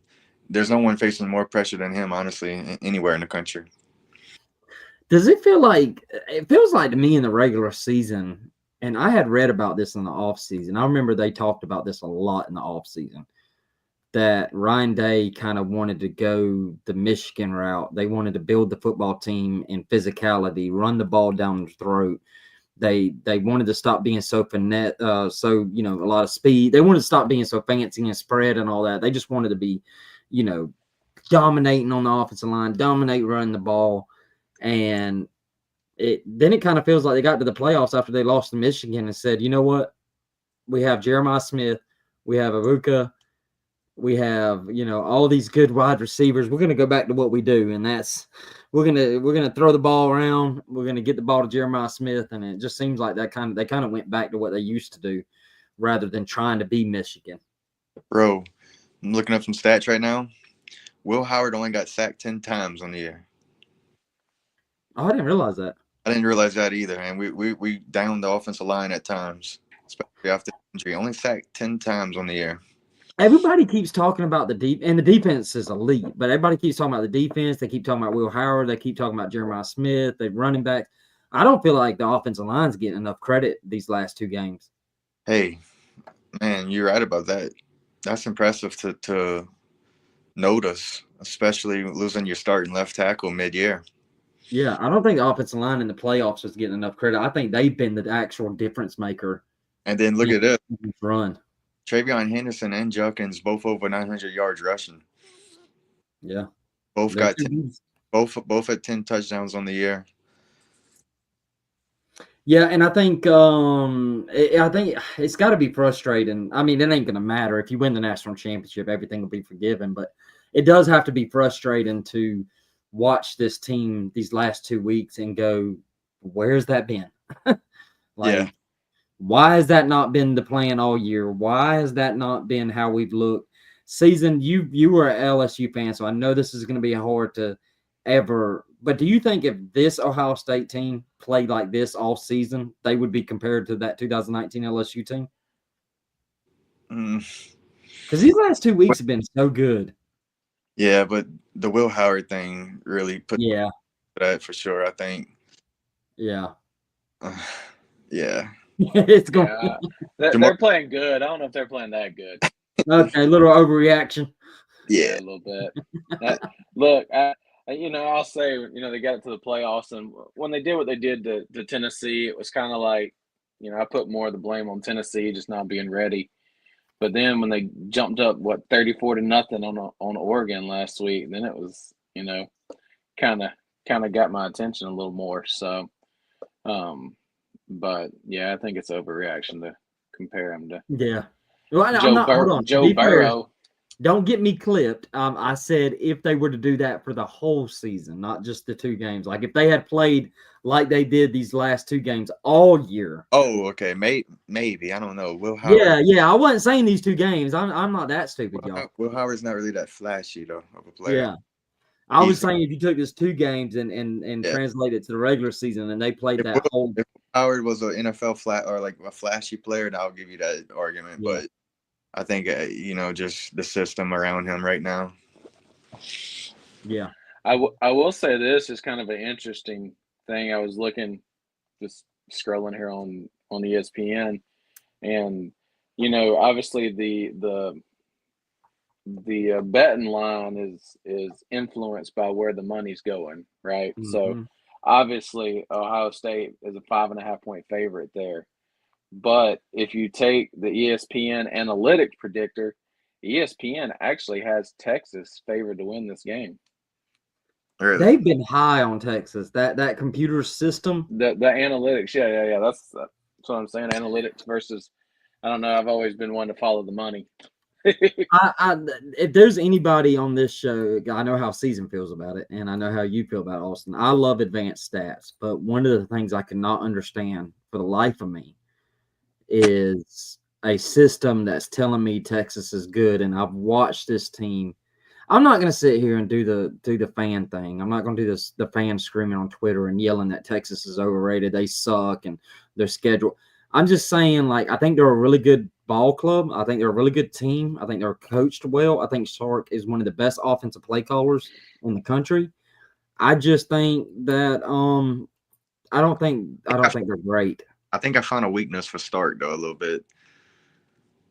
There's no one facing more pressure than him, honestly, anywhere in the country. Does it feel like – it feels like to me in the regular season, and I had read about this in the offseason. I remember they talked about this a lot in the offseason, that Ryan Day kind of wanted to go the Michigan route. They wanted to build the football team in physicality, run the ball down the throat. They wanted to stop being so finesse, a lot of speed. They wanted to stop being so fancy and spread and all that. They just wanted to be, dominating on the offensive line, dominate running the ball. And then it kind of feels like they got to the playoffs after they lost to Michigan and said, you know what? We have Jeremiah Smith. We have Aruka. We have, all these good wide receivers. We're going to go back to what we do, and that's we're gonna throw the ball around. We're going to get the ball to Jeremiah Smith, and it just seems like they kind of went back to what they used to do rather than trying to be Michigan. Bro, I'm looking up some stats right now. Will Howard only got sacked 10 times on the year. Oh, I didn't realize that. I didn't realize that either. And we downed the offensive line at times, especially after injury. Only sacked 10 times on the year. Everybody keeps talking about the deep, and the defense is elite, but everybody keeps talking about the defense. They keep talking about Will Howard. They keep talking about Jeremiah Smith, the running backs. I don't feel like the offensive line's getting enough credit these last 2 games. Hey, man, you're right about that. That's impressive to notice, especially losing your starting left tackle mid-year. Yeah, I don't think the offensive line in the playoffs is getting enough credit. I think they've been the actual difference maker. And then look at this. Run. Travion Henderson and Judkins both over 900 yards rushing. Yeah. Both got 10, both at 10 touchdowns on the year. Yeah, and I think it's got to be frustrating. I mean, it ain't going to matter if you win the national championship, everything will be forgiven, but it does have to be frustrating to watch this team these last 2 weeks and go, where's that been? Yeah. Why has that not been the plan all year? Why has that not been how we've looked? Season, you were an LSU fan, so I know this is going to be hard to ever. But do you think if this Ohio State team played like this all season, they would be compared to that 2019 LSU team? Because these last 2 weeks have been so good. Yeah, but the Will Howard thing really put that for sure, I think. Yeah. Yeah. It's going. They're playing good. I don't know if they're playing that good. Okay, a little overreaction. Yeah, a little bit. Look, I'll say, they got it to the playoffs, and when they did what they did to Tennessee, it was kind of like, I put more of the blame on Tennessee just not being ready. But then when they jumped up 34-0 on Oregon last week, then it was, kind of got my attention a little more. So, but yeah, I think it's overreaction to compare him to Joe Burrow. Don't get me clipped. I said if they were to do that for the whole season, not just the 2 games. Like if they had played like they did these last 2 games all year. Oh, okay. Maybe. I don't know. Will Howard. Yeah. I wasn't saying these 2 games. I'm not that stupid, y'all. Will Howard's not really that flashy though of a player. Yeah. I was saying if you took this 2 games and translate it to the regular season and they played whole. If Howard was an NFL or like a flashy player, then I'll give you that argument. Yeah. But I think just the system around him right now. Yeah, I will say this is kind of an interesting thing. I was just scrolling here on ESPN, and obviously the betting line is influenced by where the money's going, right? Mm-hmm. So obviously Ohio State is a 5.5 point favorite there. But if you take the ESPN analytics predictor, ESPN actually has Texas favored to win this game. Really? They've been high on Texas. That computer system. The analytics, yeah. That's what I'm saying. Analytics versus, I don't know. I've always been one to follow the money. If there's anybody on this show, I know how Season feels about it, and I know how you feel about it, Austin. I love advanced stats, but one of the things I cannot understand for the life of me is a system that's telling me Texas is good, and I've watched this team. I'm not going to sit here and do the fan thing. I'm not going to do the fan screaming on Twitter and yelling that Texas is overrated. They suck and their schedule. I'm just saying, I think they're a really good ball club. I think they're a really good team. I think they're coached well. I think Sark is one of the best offensive play callers in the country. I just think that I don't think they're great. I think I found a weakness for Stark though a little bit.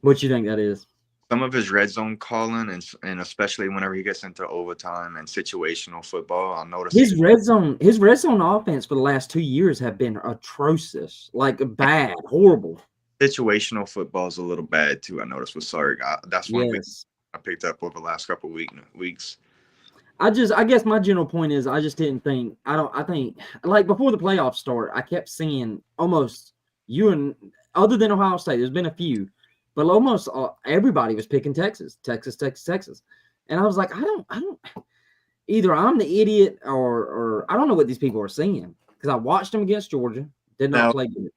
What you think that is? Some of his red zone calling and especially whenever he gets into overtime and situational football, I'll notice his red zone offense for the last 2 years have been atrocious, bad, horrible. Situational football is a little bad too. I noticed with Sark. That's one week I picked up over the last couple of weeks. I guess my general point is I just didn't think I think before the playoffs start, I kept seeing almost other than Ohio State, there's been a few, but almost everybody was picking Texas. And I was like, I don't either I'm the idiot or I don't know what these people are seeing because I watched them against Georgia, did not play good.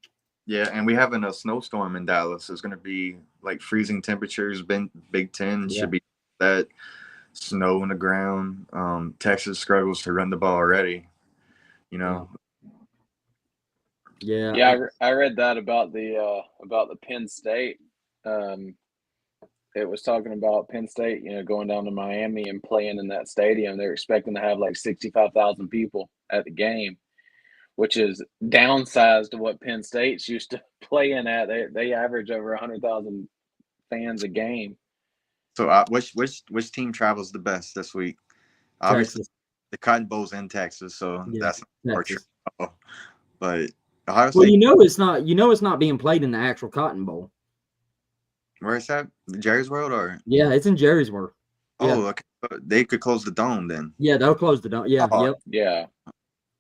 Yeah, and we having a snowstorm in Dallas. It's going to be freezing temperatures. Big Ten should be that. snow on the ground. Texas struggles to run the ball already. You know, Yeah. Yeah, I read that about the Penn State. It was talking about Penn State, going down to Miami and playing in that stadium. They're expecting to have like 65,000 people at the game, which is downsized to what Penn State's used to playing at. They average over 100,000 fans a game. so which team travels the best this week? Obviously, Texas. the Cotton Bowl's in Texas, so Yeah, that's our Texas. travel. But Ohio Well, State, it's not being played in the actual Cotton Bowl. where is that? Jerry's World or? Yeah, it's in Jerry's World. Yeah. Oh, okay. They could close the dome then. Yeah, they'll close the dome. Yeah, Oh. yep. Yeah.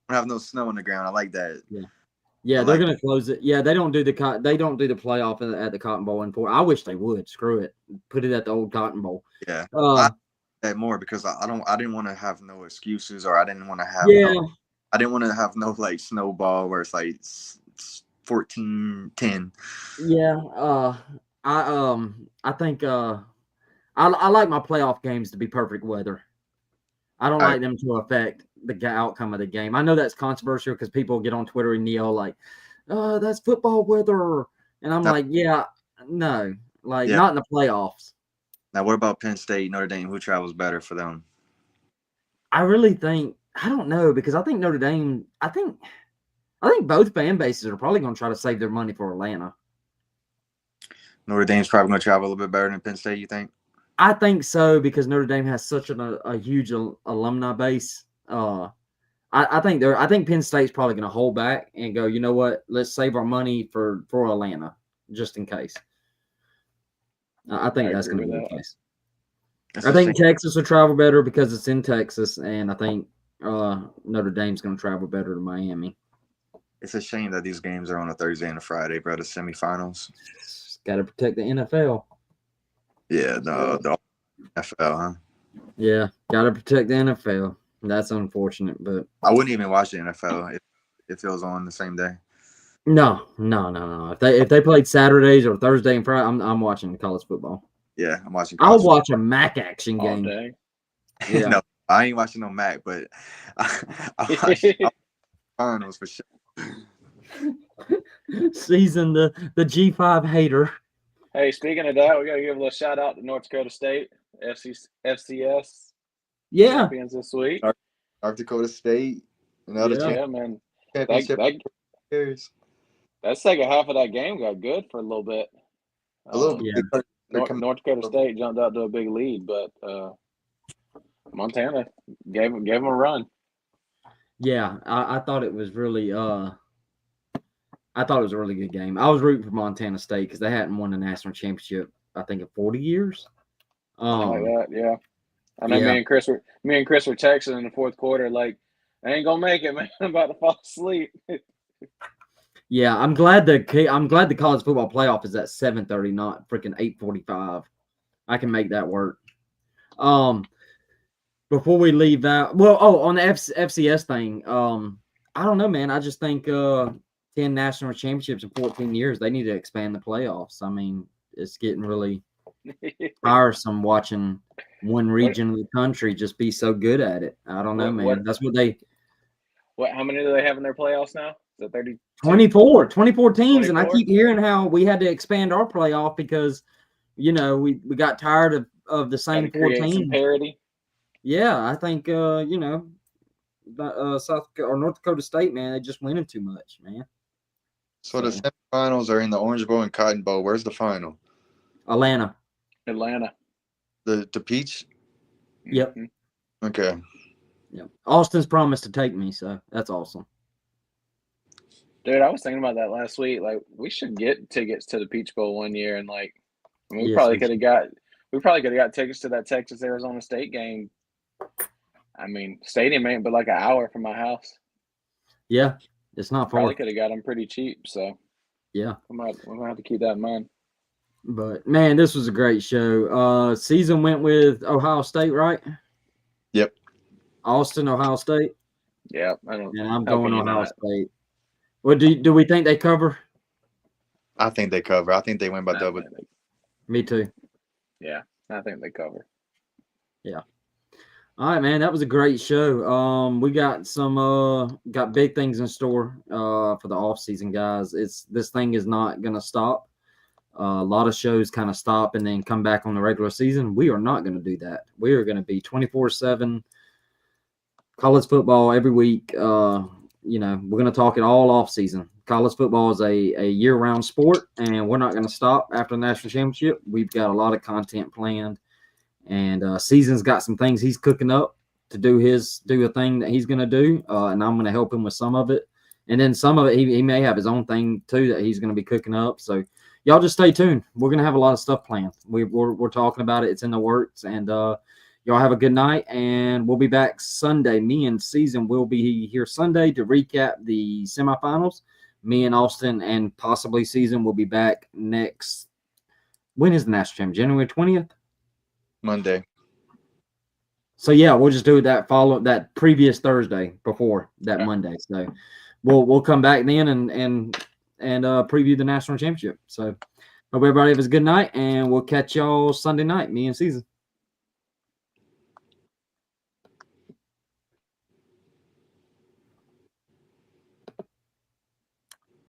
Don't have no snow on the ground. I like that. Yeah, I they're like gonna close it. Yeah, they don't do the playoff at the Cotton Bowl in Fort. I wish they would. Screw it. Put it at the old Cotton Bowl. Yeah. Uh, That more because I didn't want to have no excuses, or I didn't want to have I didn't want to have no like snowball where it's like 14-10. Yeah. I think I like my playoff games to be perfect weather. I don't like them to affect the outcome of the game. I know that's controversial because people get on Twitter and yell like, that's football weather. And I'm like, yeah, no, not in the playoffs. Now, what about Penn State, Notre Dame? Who travels better for them? I really think, I don't know, because I think Notre Dame, I think both fan bases are probably going to try to save their money for Atlanta. Notre Dame's probably going to travel a little bit better than Penn State, you think? I think so because Notre Dame has such a huge alumni base. I think Penn State's probably going to hold back and go, you know what? Let's save our money for Atlanta just in case. I think that's going to be the case. I think Texas will travel better because it's in Texas, and I think Notre Dame's going to travel better to Miami. It's a shame that these games are on a Thursday and a Friday, bro. The semifinals. Got to protect the NFL. Yeah, the NFL, huh? Yeah, got to protect the NFL. That's unfortunate, but I wouldn't even watch the NFL if it was on the same day. No. If they played Saturdays or Thursday and Friday, I'm watching college football. Yeah, I'm watching. I'll watch a MAC action game. All day. Yeah. No, I ain't watching no MAC, but I watch finals for sure. Season the G5 hater. Hey, speaking of that, we got to give a little shout out to North Dakota State, FCS champions this week. North Dakota State. Yeah, man. Championship. That second half of that game got good for a little bit. A little bit. North Dakota State jumped out to a big lead, but Montana gave them a run. Yeah, I thought it was really a really good game. I was rooting for Montana State because they hadn't won a national championship, I think, in 40 years. Like that, yeah. I know me and Chris were texting in the fourth quarter, like, I ain't gonna make it, man. I'm about to fall asleep. Yeah, I'm glad the college football playoff is at 7:30, not freaking 8:45. I can make that work. Before we leave that, on the FCS thing, I don't know, man. I just think 10 national championships in 14 years, they need to expand the playoffs. I mean, it's getting really tiresome watching one region of the country just be so good at it. I don't know, man. That's what they. How many do they have in their playoffs now? Is it 30? 24 teams, 24? and I keep hearing how we had to expand our playoff because, we got tired of the same 4 teams. Some parity. Yeah, I think South or North Dakota State, man, they just winning too much, man. So the semifinals are in the Orange Bowl and Cotton Bowl. Where's the final? Atlanta. The Peach? Yep. Okay. Yep. Austin's promised to take me, so that's awesome. Dude, I was thinking about that last week. Like, we should get tickets to the Peach Bowl one year, and we probably could have got tickets to that Texas Arizona State game. I mean, stadium ain't but like an hour from my house. Yeah, it's not far. Probably could have got them pretty week, so yeah, we're gonna have to keep that in mind. But man, this was a great show. Season went with Ohio State, right? Yep. Austin, Ohio State. Yeah, I'm going Ohio State. What do we think they cover? I think they cover. I think they win by double. Me too. Yeah, I think they cover. Yeah. All right, man. That was a great show. We got got big things in store for the off season, guys. This thing is not gonna stop. A lot of shows kind of stop and then come back on the regular season. We are not going to do that. We are going to be 24/7 college football every week. We're going to talk it all off season. College football is a year-round sport, and we're not going to stop after the national championship. We've got a lot of content planned, and Season's got some things he's cooking up to do a thing that he's going to do, and I'm going to help him with some of it. And then some of it, he may have his own thing too that he's going to be cooking up. So y'all just stay tuned. We're going to have a lot of stuff planned. We're talking about it. It's in the works. And y'all have a good night. And we'll be back Sunday. Me and Season will be here Sunday to recap the semifinals. Me and Austin and possibly Season will be back next. When is the national championship? January 20th? Monday. So yeah, we'll just do that previous Thursday before that Monday. So we'll come back then and preview the national championship. So hope everybody has a good night, and we'll catch y'all Sunday night, me and Season.